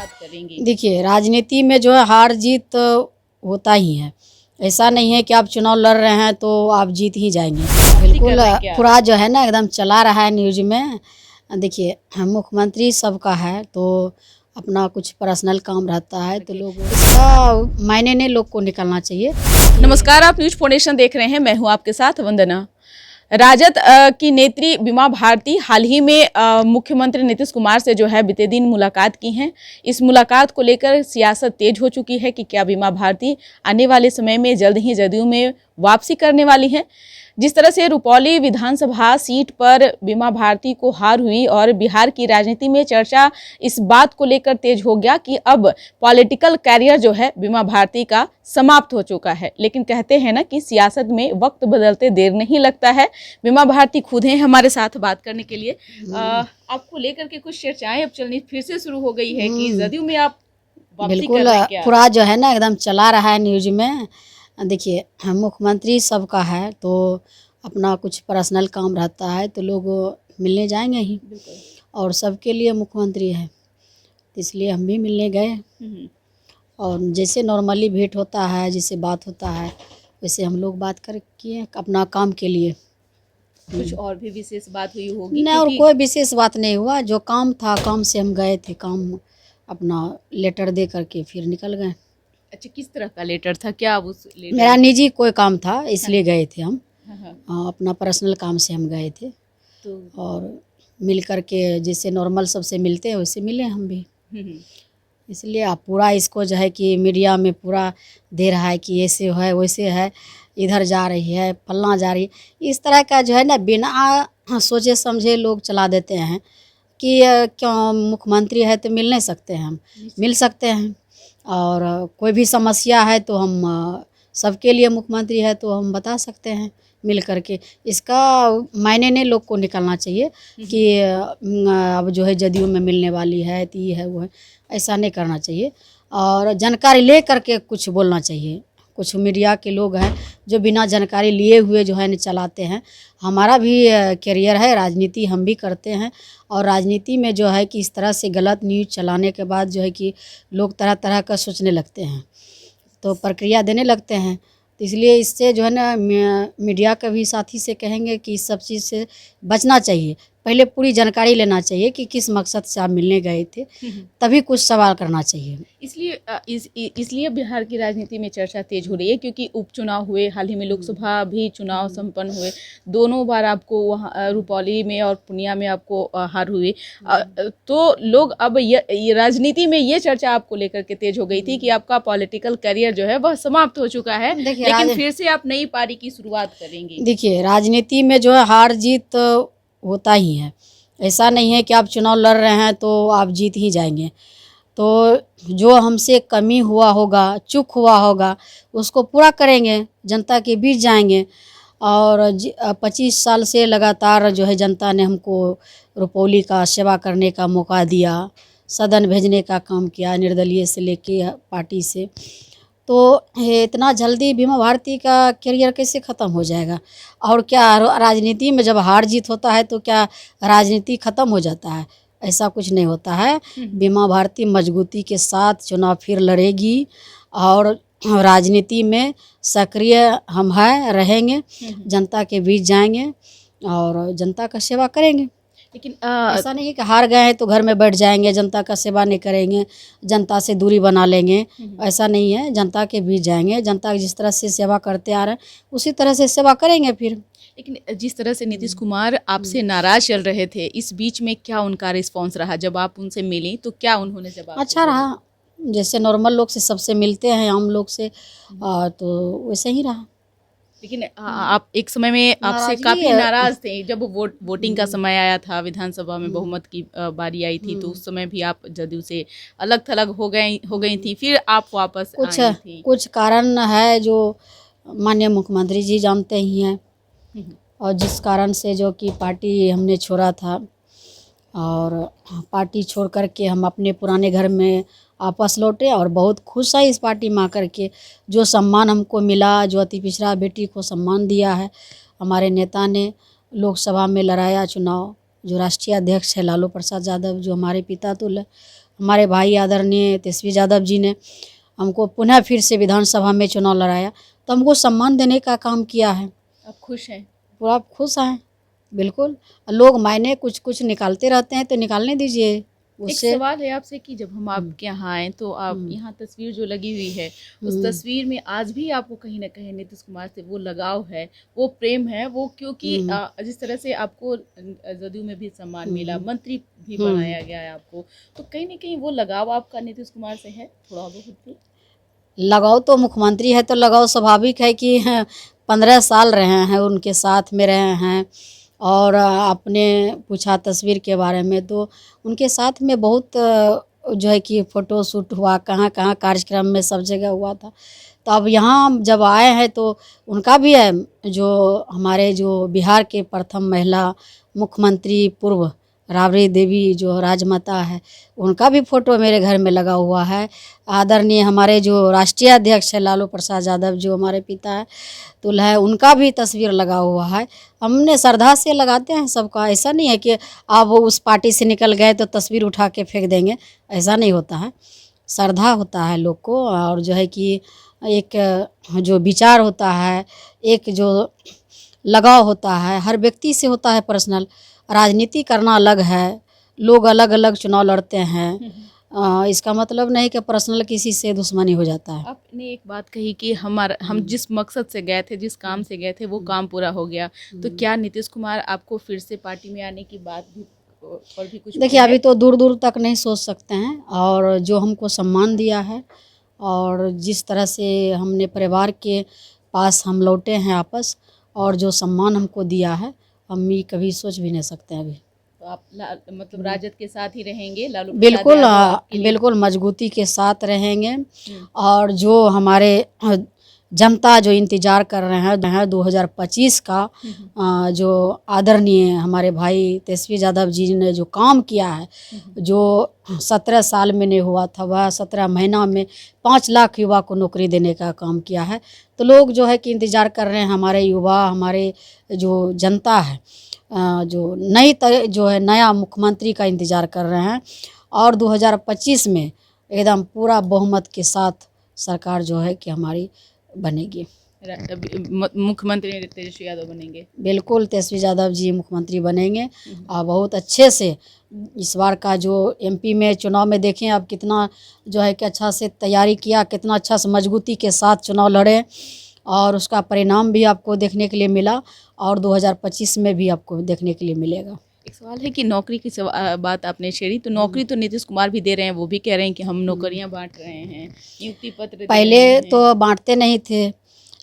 शुरुआत करेंगे? देखिए, राजनीति में जो है हार जीत होता ही है। ऐसा नहीं है कि आप चुनाव लड़ रहे हैं तो आप जीत ही जाएंगे। बिल्कुल, कर रहे हैं क्या? पूरा जो है ना एकदम चला रहा है न्यूज़ में। देखिए, मुख्यमंत्री सबका है तो अपना कुछ पर्सनल काम रहता है तो लोग इसका मायने नहीं लोग को निकालना चाहिए। नमस्कार, आप न्यूज फाउंडेशन देख रहे हैं। मैं हूं आपके साथ वंदना। राजद की नेत्री बीमा भारती हाल ही में मुख्यमंत्री नीतीश कुमार से जो है बीते दिन मुलाकात की हैं। इस मुलाकात को लेकर सियासत तेज हो चुकी है कि क्या बीमा भारती आने वाले समय में जल्द ही जदयू में वापसी करने वाली हैं। जिस तरह से रुपौली विधानसभा सीट पर बीमा भारती को हार हुई और बिहार की राजनीति में चर्चा इस बात को लेकर तेज हो गया कि अब पॉलिटिकल कैरियर जो है बीमा भारती का समाप्त हो चुका है। लेकिन कहते हैं ना कि सियासत में वक्त बदलते देर नहीं लगता है। बीमा भारती खुद हैं हमारे साथ बात करने के लिए। आपको लेकर के कुछ चर्चाएं अब चलनी फिर से शुरू हो गई है कि जदयू में आप वापसी कर बिल्कुल, रहे हैं क्या? पूरा जो है ना एकदम चला रहा है न्यूज़ में। देखिए, मुख्यमंत्री सबका है तो अपना कुछ पर्सनल काम रहता है तो लोग मिलने जाएंगे ही, और सबके लिए मुख्यमंत्री है इसलिए हम भी मिलने गए। और जैसे नॉर्मली भेंट होता है, जैसे बात होता है, वैसे हम लोग बात कर किए अपना काम के लिए। कुछ और भी विशेष बात हुई होगी? नहीं, और कोई विशेष बात नहीं हुआ। जो काम था काम से हम गए थे, काम अपना लेटर दे करके फिर निकल गए। अच्छा, किस तरह का लेटर था? क्या आप उस लेटर मेरा निजी कोई काम था इसलिए गए थे हम। हाँ, अपना पर्सनल काम से हम गए थे तो और मिल करके जैसे नॉर्मल सबसे मिलते हैं वैसे मिले हम भी। इसलिए आप पूरा इसको जो है कि मीडिया में पूरा दे रहा है कि ऐसे है वैसे है, इधर जा रही है, फलना जा रही है, इस तरह का जो है ना बिना सोचे समझे लोग चला देते हैं कि क्यों मुख्यमंत्री है तो मिल नहीं सकते हैं। हम मिल सकते हैं, और कोई भी समस्या है तो हम सबके लिए मुख्यमंत्री है तो हम बता सकते हैं मिल करके। इसका मायने नहीं लोग को निकालना चाहिए कि अब जो है जदयू में मिलने वाली है तो ये है वो है, ऐसा नहीं करना चाहिए। और जानकारी ले करके कुछ बोलना चाहिए। कुछ मीडिया के लोग हैं जो बिना जानकारी लिए हुए जो है न चलाते हैं। हमारा भी करियर है, राजनीति हम भी करते हैं, और राजनीति में जो है कि इस तरह से गलत न्यूज़ चलाने के बाद जो है कि लोग तरह तरह का सोचने लगते हैं तो प्रक्रिया देने लगते हैं। तो इसलिए इससे जो है ना मीडिया के भी साथी से कहेंगे कि इस सब चीज़ से बचना चाहिए। पहले पूरी जानकारी लेना चाहिए कि किस मकसद से आप मिलने गए थे, तभी कुछ सवाल करना चाहिए। इसलिए बिहार की राजनीति में चर्चा तेज हो रही है क्योंकि उपचुनाव हुए, हाल ही में लोकसभा भी चुनाव संपन्न हुए। दोनों बार आपको वहाँ रुपौली में और पूर्णिया में आपको हार हुई। तो लोग अब ये राजनीति में ये चर्चा आपको लेकर के तेज हो गई थी कि आपका पॉलिटिकल करियर जो है वह समाप्त हो चुका है, लेकिन फिर से आप नई पारी की शुरुआत करेंगे। देखिए, राजनीति में जो है हार जीत होता ही है। ऐसा नहीं है कि आप चुनाव लड़ रहे हैं तो आप जीत ही जाएंगे। तो जो हमसे कमी हुआ होगा, चूक हुआ होगा, उसको पूरा करेंगे, जनता के बीच जाएंगे। और 25 साल से लगातार जो है जनता ने हमको रुपौली का सेवा करने का मौका दिया, सदन भेजने का काम किया, निर्दलीय से लेके पार्टी से। तो इतना जल्दी बीमा भारती का करियर कैसे ख़त्म हो जाएगा? और क्या राजनीति में जब हार जीत होता है तो क्या राजनीति ख़त्म हो जाता है? ऐसा कुछ नहीं होता है। बीमा भारती मजबूती के साथ चुनाव फिर लड़ेगी और राजनीति में सक्रिय हम हैं, रहेंगे, जनता के बीच जाएंगे और जनता का सेवा करेंगे। लेकिन ऐसा नहीं है कि हार गए हैं तो घर में बैठ जाएंगे, जनता का सेवा नहीं करेंगे, जनता से दूरी बना लेंगे। ऐसा नहीं है, जनता के बीच जाएंगे, जनता जिस तरह से सेवा करते आ रहे हैं उसी तरह से सेवा करेंगे फिर। लेकिन जिस तरह से नीतीश कुमार आपसे नाराज चल रहे थे, इस बीच में क्या उनका रिस्पॉन्स रहा? जब आप उनसे मिली तो क्या उन्होंने जवाब? अच्छा रहा, जैसे नॉर्मल लोग से सबसे मिलते हैं, आम लोग से, तो वैसे ही रहा। लेकिन आप एक समय में आपसे काफी नाराज थे जब वोटिंग का समय आया था, विधानसभा में बहुमत की बारी आई थी, तो उस समय भी आप जदयू से अलग थलग हो गई थी, फिर आप वापस आई थी। कुछ कारण है जो माननीय मुख्यमंत्री जी जानते ही हैं, और जिस कारण से जो कि पार्टी हमने छोड़ा था, और पार्टी छोड़ करके हम अपने पुराने घर में वापस लौटे और बहुत खुश है इस पार्टी में आकर के। जो सम्मान हमको मिला, जो अति पिछड़ा बेटी को सम्मान दिया है, हमारे नेता ने लोकसभा में लड़ाया चुनाव, जो राष्ट्रीय अध्यक्ष है लालू प्रसाद यादव, जो हमारे पिता तुल्य, हमारे भाई आदरणीय तेजस्वी यादव जी ने हमको पुनः फिर से विधानसभा में चुनाव लड़ाया, तो हमको सम्मान देने का काम किया है। आप खुश हैं? पूरा खुश हैं, बिल्कुल। लोग मायने कुछ कुछ निकालते रहते हैं तो निकालने दीजिए एक उससे। सवाल है आपसे कि जब हम आपके यहाँ आए तो आप यहाँ तस्वीर जो लगी हुई है, उस तस्वीर में आज भी आपको कहीं ना कहीं नीतीश कुमार से वो लगाव है, वो प्रेम है, वो क्योंकि जिस तरह से आपको जदयू में भी सम्मान मिला, मंत्री भी बनाया गया है आपको, तो कहीं ना कहीं वो लगाव आपका नीतीश कुमार से है थोड़ा बहुत भी? लगाव तो मुख्यमंत्री है तो लगाव स्वाभाविक है कि 15 साल रहे हैं उनके साथ में रहे हैं। और आपने पूछा तस्वीर के बारे में, तो उनके साथ में बहुत जो है कि फ़ोटो शूट हुआ, कहाँ कहाँ कार्यक्रम में सब जगह हुआ था। तो अब यहाँ जब आए हैं तो उनका भी है, जो हमारे जो बिहार के प्रथम महिला मुख्यमंत्री पूर्व राबड़ी देवी जो राजमाता है, उनका भी फ़ोटो मेरे घर में लगा हुआ है। आदरणीय हमारे जो राष्ट्रीय अध्यक्ष है लालू प्रसाद यादव, जो हमारे पिता है तुल्य है, उनका भी तस्वीर लगा हुआ है। हमने श्रद्धा से लगाते हैं सबका, ऐसा नहीं है कि आप उस पार्टी से निकल गए तो तस्वीर उठा के फेंक देंगे, ऐसा नहीं होता है। श्रद्धा होता है लोग को, और जो है कि एक जो विचार होता है, एक जो लगाव होता है, हर व्यक्ति से होता है पर्सनल। राजनीति करना अलग है, लोग अलग अलग चुनाव लड़ते हैं, इसका मतलब नहीं कि पर्सनल किसी से दुश्मनी हो जाता है। आपने एक बात कही कि हम जिस मकसद से गए थे, जिस काम से गए थे, वो काम पूरा हो गया, तो क्या नीतीश कुमार आपको फिर से पार्टी में आने की बात भी और भी कुछ? देखिए, अभी तो दूर दूर तक नहीं सोच सकते हैं, और जो हमको सम्मान दिया है और जिस तरह से हमने परिवार के पास हम लौटे हैं आपस, और जो सम्मान हमको दिया है, हम ये कभी सोच भी नहीं सकते हैं अभी। तो आप मतलब राजद के साथ ही रहेंगे? लालू प्रसाद बिल्कुल, यादव आपके लिए? बिल्कुल मजबूती के साथ रहेंगे। और जो हमारे जनता जो इंतज़ार कर रहे हैं 2025 का, जो आदरणीय हमारे भाई तेजस्वी यादव जी ने जो काम किया है, जो 17 साल में नहीं हुआ था, वह 17 महीना में 5 लाख युवा को नौकरी देने का काम किया है। तो लोग जो है कि इंतज़ार कर रहे हैं, हमारे युवा, हमारे जो जनता है, जो जो है नया मुख्यमंत्री का इंतज़ार कर रहे हैं। और 2025 में एकदम पूरा बहुमत के साथ सरकार जो है कि हमारी बनेगी। मुख्यमंत्री तेजस्वी यादव बनेंगे? बिल्कुल, तेजस्वी यादव जी मुख्यमंत्री बनेंगे, और बहुत अच्छे से इस बार का जो एमपी में चुनाव में देखें आप, कितना जो है कि अच्छा से तैयारी किया, कितना अच्छा से मजबूती के साथ चुनाव लड़े, और उसका परिणाम भी आपको देखने के लिए मिला, और 2025 में भी आपको देखने के लिए मिलेगा। एक सवाल है कि नौकरी की बात आपने छेड़ी, तो नौकरी तो नीतीश कुमार भी दे रहे हैं, वो भी कह रहे हैं कि हम नौकरियां बांट रहे हैं, नियुक्ति पत्र दे पहले रहे हैं। तो बांटते नहीं थे,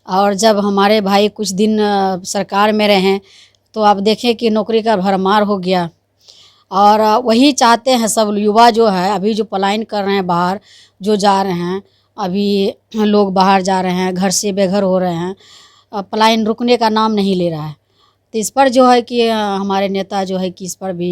और जब हमारे भाई कुछ दिन सरकार में रहे तो आप देखें कि नौकरी का भरमार हो गया। और वही चाहते हैं सब युवा जो है, अभी जो पलायन कर रहे हैं बाहर, जो जा रहे हैं, अभी लोग बाहर जा रहे हैं, घर से बेघर हो रहे हैं, पलायन रुकने का नाम नहीं ले रहा है। तो इस पर जो है कि हमारे नेता जो है कि इस पर भी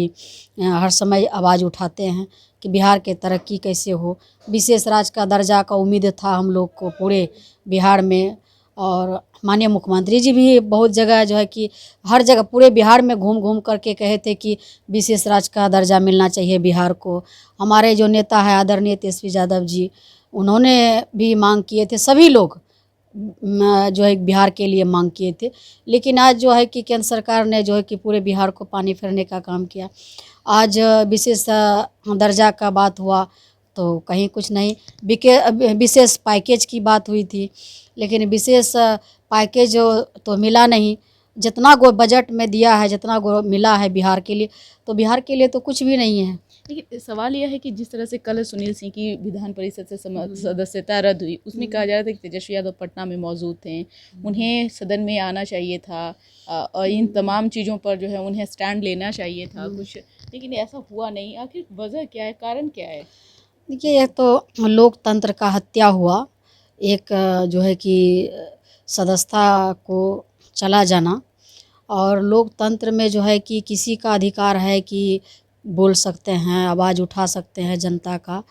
हर समय आवाज़ उठाते हैं कि बिहार के तरक्की कैसे हो। विशेष राज्य का दर्जा का उम्मीद था हम लोग को पूरे बिहार में, और माननीय मुख्यमंत्री जी भी बहुत जगह जो है कि हर जगह पूरे बिहार में घूम घूम करके कहे थे कि विशेष राज्य का दर्जा मिलना चाहिए बिहार को। हमारे जो नेता है आदरणीय तेजस्वी यादव जी, उन्होंने भी मांग किए थे, सभी लोग जो है बिहार के लिए मांग किए थे। लेकिन आज जो है कि केंद्र सरकार ने जो है कि पूरे बिहार को पानी फेरने का काम किया। आज विशेष दर्जा का बात हुआ तो कहीं कुछ नहीं, विशेष पैकेज की बात हुई थी, लेकिन विशेष पैकेज तो मिला नहीं। जितना गो बजट में दिया है, जितना गो मिला है बिहार के लिए, तो बिहार के लिए तो कुछ भी नहीं है। लेकिन सवाल यह है कि जिस तरह से कल सुनील सिंह की विधान परिषद से सदस्यता रद्द हुई, उसमें कहा जा रहा था कि तेजस्वी यादव पटना में मौजूद थे, उन्हें सदन में आना चाहिए था, और इन तमाम चीज़ों पर जो है उन्हें स्टैंड लेना चाहिए था कुछ, लेकिन ऐसा हुआ नहीं। आखिर वजह क्या है, कारण क्या है? देखिए, एक तो लोकतंत्र का हत्या हुआ, एक जो है कि सदस्यता को चला जाना, और लोकतंत्र में जो है कि किसी का अधिकार है कि बोल सकते हैं, आवाज़ उठा सकते हैं जनता का।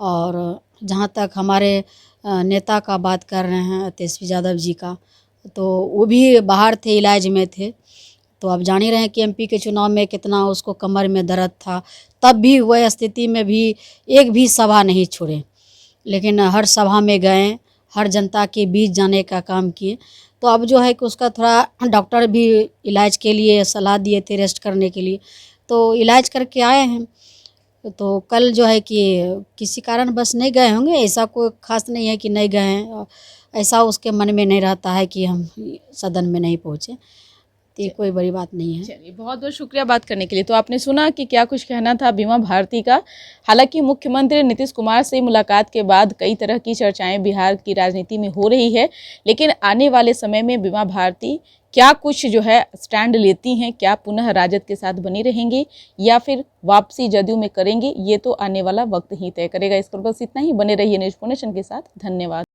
और जहाँ तक हमारे नेता का बात कर रहे हैं तेजस्वी यादव जी का, तो वो भी बाहर थे, इलाज में थे, तो आप जान ही रहे हैं कि एमपी के चुनाव में कितना उसको कमर में दर्द था, तब भी वह स्थिति में भी एक भी सभा नहीं छोड़े, लेकिन हर सभा में गए, हर जनता के बीच जाने का काम किए। तो अब जो है कि उसका थोड़ा डॉक्टर भी इलाज के लिए सलाह दिए थे रेस्ट करने के लिए, तो इलाज करके आए हैं। तो कल जो है कि किसी कारण बस नहीं गए होंगे, ऐसा कोई खास नहीं है कि नहीं गए हैं, ऐसा उसके मन में नहीं रहता है कि हम सदन में नहीं पहुँचे, तो ये कोई बड़ी बात नहीं है। चलिए, बहुत बहुत शुक्रिया बात करने के लिए। तो आपने सुना कि क्या कुछ कहना था बीमा भारती का। हालांकि मुख्यमंत्री नीतीश कुमार से मुलाकात के बाद कई तरह की चर्चाएं बिहार की राजनीति में हो रही है, लेकिन आने वाले समय में बीमा भारती क्या कुछ जो है स्टैंड लेती हैं, क्या पुनः राजद के साथ बनी रहेंगी या फिर वापसी जदयू में करेंगे, ये तो आने वाला वक्त ही तय करेगा। इस पर बस इतना ही। बने रहिए न्यूज़ 4 नेशन के साथ। धन्यवाद।